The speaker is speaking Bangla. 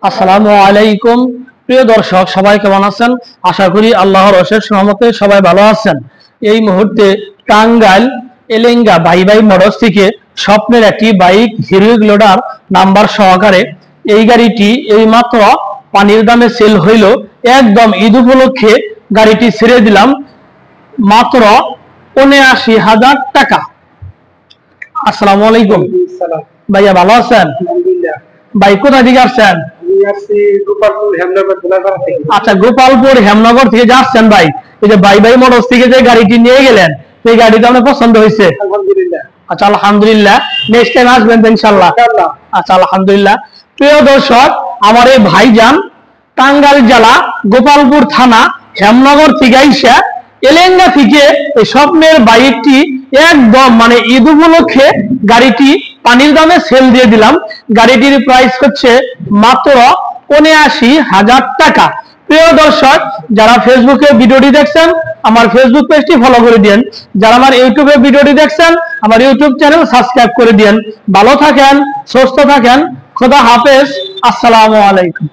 আসসালামু আলাইকুম। প্রিয় দর্শক, সবাই কেমন আছেন? আশা করি আল্লাহর অশেষ রহমতে সবাই ভালো আছেন। এই মুহূর্তে টাঙ্গাইল এলেঙ্গা ভাই ভাই মোটরস থেকে স্বপ্নের একটি বাইক হিরো গ্লোডার নাম্বার সহকারে এই গাড়িটি এই মাত্র পানির দামে সেল হইল। একদম ঈদ উপলক্ষে গাড়িটি ছেড়ে দিলাম মাত্র ৭৯,০০০ টাকা। আসসালামু আলাইকুম ভাইয়া, ভালো আছেন? ভাই কোথা থেকে আসছেন? আচ্ছা, গোপালপুর হেমনগর থেকে যাচ্ছেন ভাই। এই যে ভাই ভাই মোটরস থেকে যে গাড়িটি নিয়ে গেলেন, এই গাড়িটা আপনার পছন্দ হয়েছে? আচ্ছা, আলহামদুলিল্লাহ। নেক্সট টাইম আসবেন তো ইনশাআল্লাহ। আচ্ছা, আলহামদুলিল্লাহ। প্রিয় দর্শক, আমার এই ভাইজান টাঙ্গাইল জেলা গোপালপুর থানা হেমনগর থেকে আইসা এলেঙ্গা থেকে এই স্বপ্নের বাইকটি একদম ঈদ উপলক্ষে গাড়িটি পানির দামে সেল দিয়ে দিলাম। গাড়িটির প্রাইস হচ্ছে মাত্র ৭৯,০০০ টাকা। প্রিয় দর্শক, যারা ফেসবুকে ভিডিওটি দেখছেন আমার ফেসবুক পেজটি ফলো করে দিন। যারা আমার ইউটিউবে ভিডিওটি দেখছেন আমার ইউটিউব চ্যানেল সাবস্ক্রাইব করে দিন। ভালো থাকেন, সুস্থ থাকেন। খোদা হাফেজ। আসসালামু আলাইকুম।